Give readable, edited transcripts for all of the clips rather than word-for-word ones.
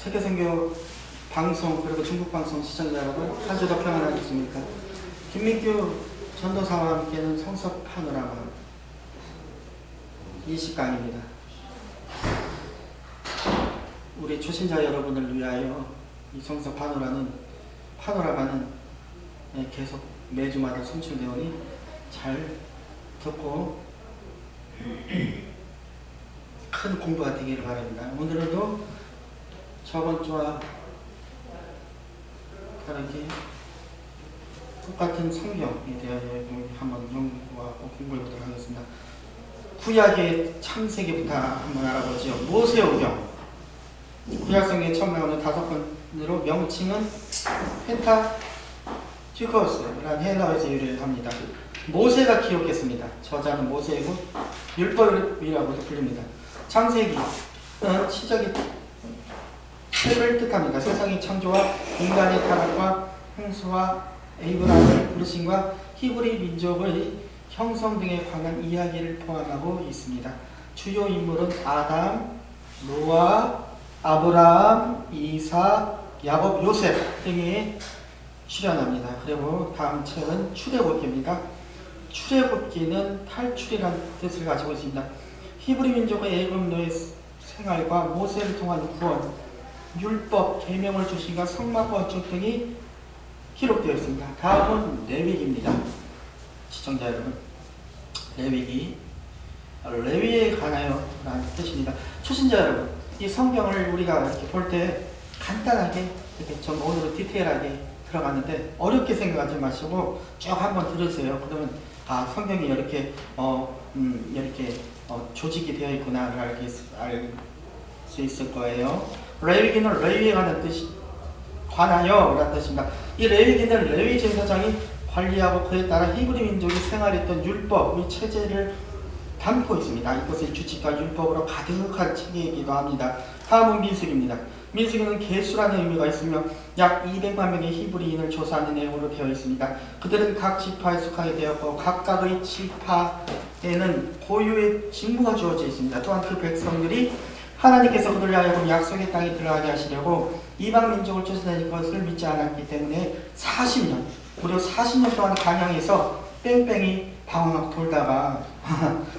세계선교 방송 그리고 중국 방송 시청자 여러분, 한 주 더 평안하셨습니까? 김민규 전도사와 함께는 성서 파노라마 이 시간입니다. 우리 초신자 여러분을 위하여 이 성서 파노라마는 계속 매주마다 송출되오니 잘 듣고 큰 공부가 되기를 바랍니다. 오늘도 저번 주와 다르게 똑같은 성경에 대하여 한번 연구하고 공부해보도록 하겠습니다. 구약의 창세기부터 한번 알아보죠. 모세오경. 구약성경에 처음 나오는 5번으로 명칭은 펜타튜코스라는 헬라어에서 유래합니다. 모세가 기록했습니다. 저자는 모세이고 율법이라고도 불립니다. 창세기는 시작이 책을 뜻합니다. 세상의 창조와 인간의 타락과 홍수와 에이브라임의 부르심과 히브리 민족의 형성 등에 관한 이야기를 포함하고 있습니다. 주요 인물은 아담, 노아, 아브라함, 이삭, 야곱, 요셉 등이 출연합니다. 그리고 다음 책은 출애굽기입니다. 출애굽기는 탈출이라는 뜻을 가지고 있습니다. 히브리 민족의 애굽 노예 생활과 모세를 통한 구원, 율법, 계명을 주신과 성막 건축 등이 기록되어 있습니다. 다음은 레위기입니다. 시청자 여러분, 레위기에 관하여 라는 뜻입니다. 초신자 여러분, 이 성경을 우리가 이렇게 볼 때 간단하게 이렇게 좀 오늘은 디테일하게 들어가는데 어렵게 생각하지 마시고 쭉 한번 들으세요. 그러면 성경이 이렇게 조직이 되어 있구나 알 수 있을 거예요. 레위기는 레위에 관한 관하여 라는 뜻입니다. 이 레위기는 레위 제사장이 관리하고 그에 따라 히브리 민족이 생활했던 율법, 이 체제를 담고 있습니다. 이것의 규칙과 율법으로 가득한 책이기도 합니다. 다음은 민수기입니다. 민수기는 계수라는 의미가 있으며 약 200만 명의 히브리인을 조사하는 내용으로 되어 있습니다. 그들은 각 지파에 속하게 되었고 각각의 지파에는 고유의 직무가 주어져 있습니다. 또한 그 백성들이 하나님께서 그들을 하여금 약속의 땅에 들어가게 하시려고 이방 민족을 쫓아내는 것을 믿지 않았기 때문에 40년, 무려 40년 동안 간양에서 뺑뺑이 방황하고 돌다가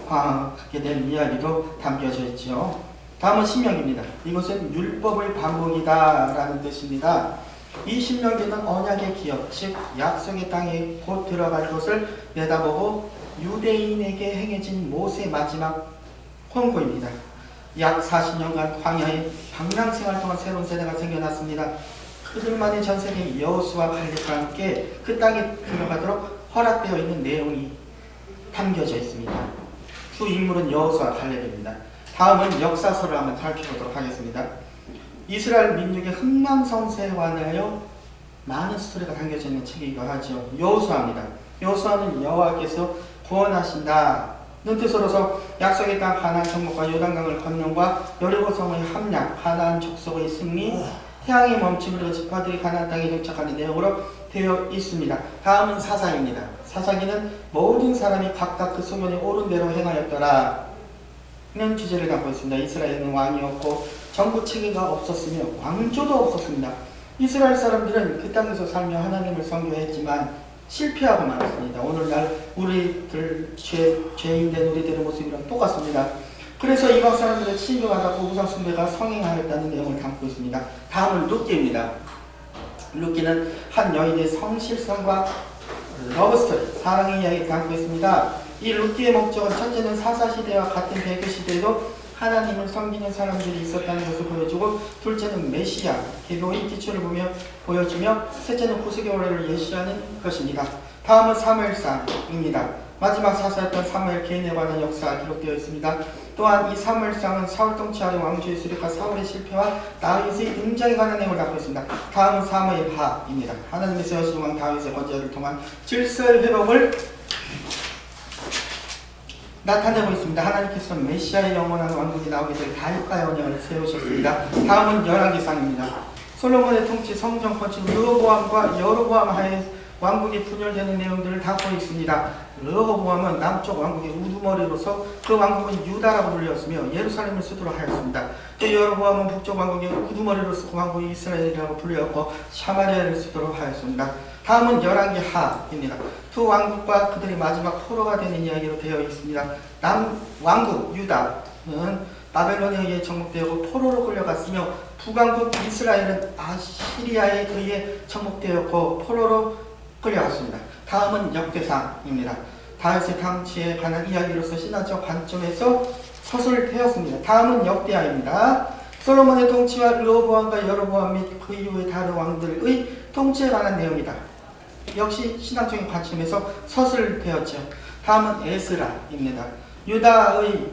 방황하게 된 이야기도 담겨져 있죠. 다음은 신명기입니다. 이것은 율법의 반복이다 라는 뜻입니다. 이 신명기는 언약의 기업, 즉 약속의 땅에 곧 들어갈 것을 내다보고 유대인에게 행해진 모세의 마지막 권고입니다. 약 40년간 광야의 방랑생활 동안 새로운 세대가 생겨났습니다. 그들만의 전세계 여호수아 갈렙과 함께 그 땅에 들어가도록 허락되어 있는 내용이 담겨져 있습니다. 주 인물은 여호수아 갈렙입니다. 다음은 역사서를 한번 살펴보도록 하겠습니다. 이스라엘 민족의 흥망성쇠에 관하여 많은 스토리가 담겨져 있는 책이기도 하죠. 여호수아입니다. 여호수아는 여호와께서 구원하신다는 뜻으로서 약속의 땅 가나안 정복과 요단강을 건너과 여리고성의 함락, 가나안 족속의 승리, 태양의 멈춤 그리고 지파들이 가나안 땅에 도착하는 내용으로 되어 있습니다. 다음은 사사기입니다. 사사기는 모든 사람이 각각 그 소견에 옳은 대로 행하였더라 는 주제를 담고 있습니다. 이스라엘은 왕이 없고 정부 체계가 없었으며 왕조도 없었습니다. 이스라엘 사람들은 그 땅에서 살며 하나님을 섬겨했지만 실패하고 말았습니다. 오늘날 우리들 죄인된 우리들의 모습이랑 똑같습니다. 그래서 이방 사람들의 친교가 닿고 우상숭배가 성행하였다는 내용을 담고 있습니다. 다음은 룻기입니다. 룻기는 한 여인의 성실성과 러브스토리, 사랑의 이야기를 담고 있습니다. 이 룻기의 목적은 첫째는 사사시대와 같은 배교시대에도 하나님을 섬기는 사람들이 있었다는 것을 보여주고, 둘째는 메시아, 계보의 기초를 보여주며, 셋째는 구속의 오래를 예시하는 것입니다. 다음은 사무엘상입니다. 마지막 사사였던 사무엘 개인에 관한 역사가 기록되어 있습니다. 또한 이 사무엘상은 사울 통치 아래 왕조의 수립과 사울의 실패와 다윗의 등장에 관한 내용을 담고 있습니다. 다음은 사무엘 하입니다. 하나님의 세우신 왕 다윗의 번제를 통한 질서의 회복을 나타내고 있습니다. 하나님께서 메시아의 영원한 왕국이 나오게 될 다윗과의 언약을 세우셨습니다. 다음은 열왕기상입니다. 솔로몬의 통치, 성전 건축, 르호보암과 여로보암 하에 왕국이 분열되는 내용들을 담고 있습니다. 르호보암은 남쪽 왕국의 우두머리로서 그 왕국은 유다라고 불렸으며 예루살렘을 수도로 하였습니다. 또 여로보암은 북쪽 왕국의 우두머리로서 그 왕국이 이스라엘이라고 불렸고 사마리아를 수도로 하였습니다. 다음은 열왕기 하입니다. 두 왕국과 그들이 마지막 포로가 되는 이야기로 되어 있습니다. 남왕국 유다는 바벨론에 의해 정복되었고 포로로 끌려갔으며 북왕국 이스라엘은 아시리아에 의해 정복되었고 포로로 끌려갔습니다. 다음은 역대상입니다. 다윗의 통치에 관한 이야기로서 신화적 관점에서 서술되었습니다. 다음은 역대하입니다. 솔로몬의 통치와 르호보암과 여로보암 및 그 이후의 다른 왕들의 통치에 관한 내용이다. 역시 신학적인 관점에서 서술되었죠. 다음은 에스라입니다. 유다의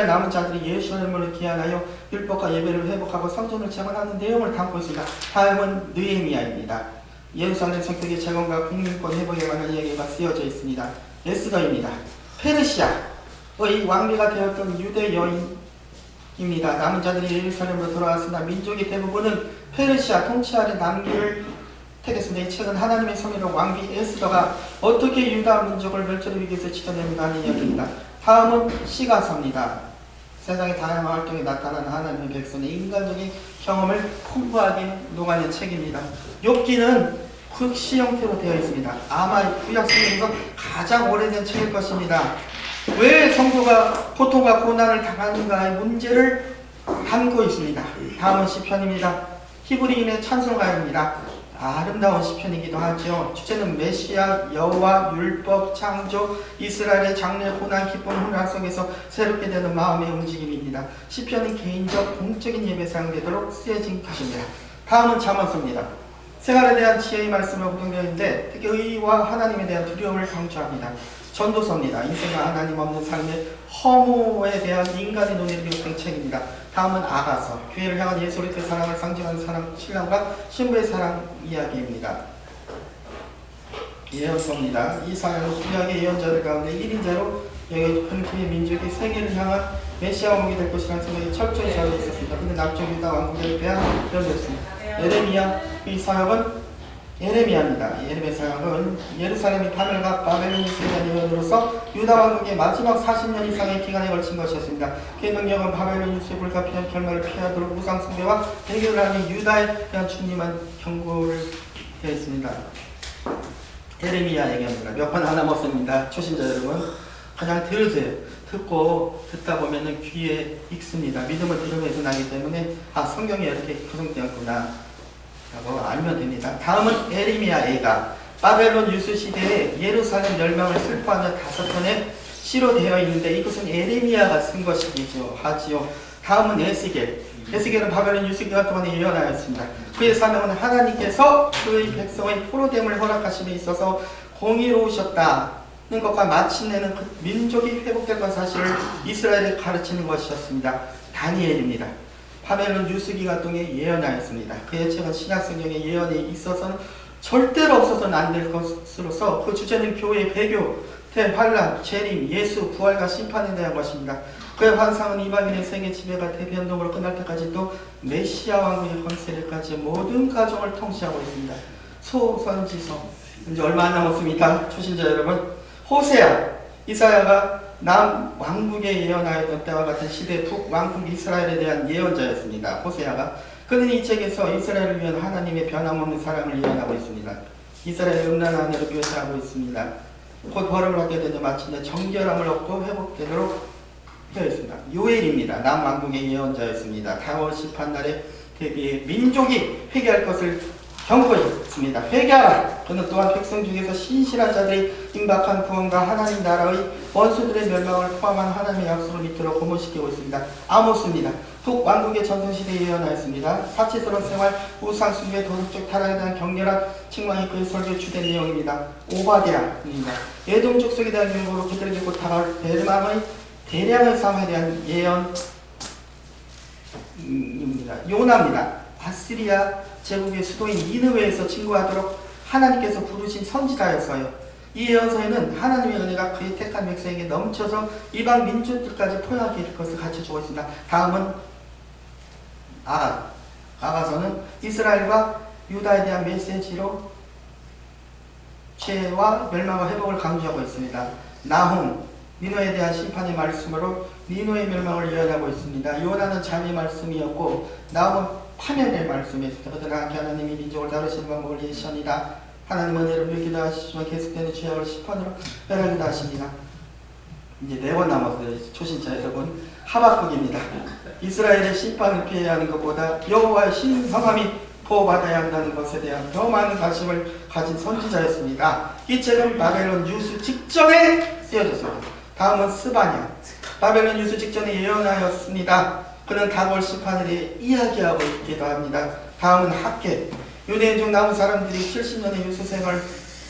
남은 자들이 예루살렘을 기한하여 율법과 예배를 회복하고 성전을 재건하는 내용을 담고 있습니다. 다음은 느헤미야입니다. 예루살렘 성격의 재건과 국민권 회복에 관한 이야기가 쓰여져 있습니다. 에스더입니다. 페르시아의 왕비가 되었던 유대 여인입니다. 남은 자들이 예루살렘으로 돌아왔으나 민족의 대부분은 페르시아 통치 아래 남기를 택했습니다. 이 책은 하나님의 성의로 왕비 에스더가 어떻게 유다 민족을 멸절의 위기에서 지켜내는가 하는 이야기입니다. 다음은 시가서입니다. 세상의 다양한 활동에 나타나는 하나님의 백성의 인간적인 경험을 풍부하게 녹아낸 책입니다. 욥기는 극시 형태로 되어 있습니다. 아마 구약 성경에서 가장 오래된 책일 것입니다. 왜 성도가 고통과 고난을 당하는가의 문제를 담고 있습니다. 다음은 시편입니다. 히브리인의 찬송가입니다. 아름다운 시편이기도 하죠. 주제는 메시아, 여호와, 율법, 창조, 이스라엘의 장래, 고난, 기쁨, 혼란 속에서 새롭게 되는 마음의 움직임입니다. 시편은 개인적, 공적인 예배 사용되도록 쓰여진 것입니다. 다음은 잠언서입니다. 생활에 대한 지혜의 말씀을 구성되어 있는데 특히 의와 하나님에 대한 두려움을 강조합니다. 전도서입니다. 인생과 하나님 없는 삶의 허무에 대한 인간의 논의를 기록된 책입니다. 다음은 아가서, 교회를 향한 예수 그리스도의 사랑을 상징하는 사랑, 신랑과 신부의 사랑 이야기입니다. 예언서입니다. 이사야는 구약의 예언자들 가운데 1인자로 여기 큰 민족이 세계를 향한 메시아 왕국이 될 것이라는 생각이 철저히 저하되어 있었습니다. 근데 남쪽 유다 왕국에 대한 예언이었습니다. 예레미야, 이 사역은 예레미야입니다. 예레미야 사역은 예루살렘이 파멸과 바벨론이 세계한 예언으로서 유다 왕국의 마지막 40년 이상의 기간에 걸친 것이었습니다. 그의 능력은 바벨론 유수의 불가피한 결말을 피하도록 무상 숭배와 대결을 하는 유다에 대한 중림한 경고를 되어 있습니다. 예레미야 얘기합니다. 몇 번 안 남았습니다. 초신자 여러분, 그냥 들으세요. 듣다 보면은 귀에 익습니다. 믿음은 들음에서 나기 때문에 성경이 이렇게 구성되었구나 라고 알면 됩니다. 다음은 에레미야 애가 바벨론 유수 시대에 예루살렘 멸망을 슬퍼하는 5편의 시로 되어 있는데 이것은 에레미야가 쓴 것이죠. 하지요. 다음은 에스겔은 바벨론 유수 기간 동안에 예언하였습니다. 그의 사명은 하나님께서 그의 백성의 포로됨을 허락하심에 있어서 공의로우셨다는 것과 마침내는 그 민족이 회복될 것 사실을 이스라엘에 가르치는 것이었습니다. 다니엘입니다. 바벨론 유수기간 동에 예언하였습니다. 그의 책은 신약성경의 예언에 있어서는 절대로 없어서는 안 될 것으로서 그 주제는 교회의 배교, 대환란, 재림, 예수, 부활과 심판에 대한 것입니다. 그의 환상은 이방인의 세계 지배가 대변동으로 끝날 때까지도 메시아 왕국의 건세일까지 모든 가정을 통치하고 있습니다. 소선지서 이제 얼마 안 남았습니다. 초신자 여러분, 호세아, 이사야가 남왕국에 예언하였던 때와 같은 시대 북왕국 이스라엘에 대한 예언자였습니다. 호세아가. 그는 이 책에서 이스라엘을 위한 하나님의 변함없는 사랑을 예언하고 있습니다. 이스라엘의 음란한 아내로 묘사하고 있습니다. 곧 벌음을 얻게 되며 마침내 정결함을 얻고 회복되도록 되어 있습니다. 요엘입니다. 남왕국의 예언자였습니다. 다월 심판날에 대비해 민족이 회개할 것을 경고했습니다. 회개하라. 그는 또한 백성 중에서 신실한 자들의 임박한 구원과 하나님 나라의 원수들의 멸망을 포함한 하나님의 약속을 믿도록 고문시키고 있습니다. 아모스입니다. 북왕국의 전성시대에 예언하였습니다. 사치스러운 생활, 우상숭배, 도덕적 타락에 대한 격렬한 책망이 그의 설교의 주된 내용입니다. 오바댜입니다. 에돔 족속에 대한 경고로 그들에게 곧 다가올 대망의 대량의 삶에 대한 예언입니다. 요나입니다. 아시리아 제국의 수도인 니느웨에서 진구하도록 하나님께서 부르신 선지자였어요. 이 예언서에는 하나님의 은혜가 그의 택한 백성에게 넘쳐서 이방 민족들까지 포용하게 될 것을 갖춰주고 있습니다. 다음은 아가서는 이스라엘과 유다에 대한 메시지로 죄와 멸망과 회복을 강조하고 있습니다. 나훔, 니노에 대한 심판의 말씀으로 니노의 멸망을 예언하고 있습니다. 요나는 잠의 말씀이었고 나훔은 파멸의 말씀이었습니다. 그들은 함께 하나님이 민족을 다루시는 방법을 예시합니다. 하나님은 은혜를 베기도 하시지만 계속되는 죄악을 심판으로 멸하기도 하십니다. 이제 4번 남았어요. 초신자 여러분. 하박국입니다. 이스라엘의 심판을 피해야 하는 것보다 여호와의 신성함이 보호받아야 한다는 것에 대한 더 많은 관심을 가진 선지자였습니다. 이 책은 바벨론 유수 직전에 쓰여졌습니다. 다음은 스바냐. 바벨론 유수 직전에 예언하였습니다. 그는 다골 심판에 대해 이야기하고 있기도 합니다. 다음은 학계. 유대인 중 남은 사람들이 70년의 유수 생활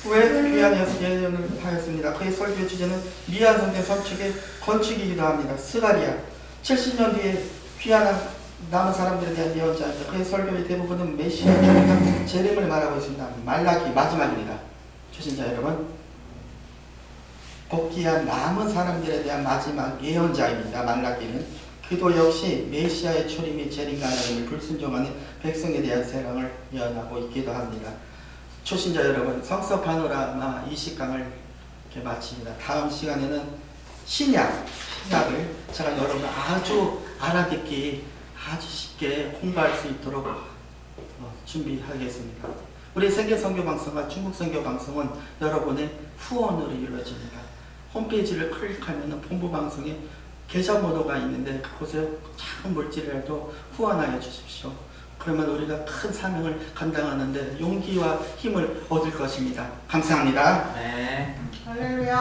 후에 귀환해서 예언을 하였습니다. 그의 설교의 주제는 미안 성전 선축의 건축이기도 합니다. 스가리아. 70년 뒤에 귀환한 남은 사람들에 대한 예언자입니다. 그의 설교의 대부분은 메시아의 재림을 말하고 있습니다. 말라기 마지막입니다. 초신자 여러분, 복귀한 남은 사람들에 대한 마지막 예언자입니다. 말라기는 그도 역시 메시아의 출임이 재림가능을 불순종하는 백성에 대한 세상을 예언하고 있기도 합니다. 초신자 여러분, 성서 파노라마 20강을 이렇게 마칩니다. 다음 시간에는 신약을 제가 여러분 아주 알아듣기 아주 쉽게 공부할 수 있도록 준비하겠습니다. 우리 세계선교방송과 중국선교방송은 여러분의 후원으로 이루어집니다. 홈페이지를 클릭하면 본부방송에 계좌번호가 있는데 그곳에 작은 물질이라도 후원하여 주십시오. 그러면 우리가 큰 사명을 감당하는데 용기와 힘을 얻을 것입니다. 감사합니다. 네. 할렐루야.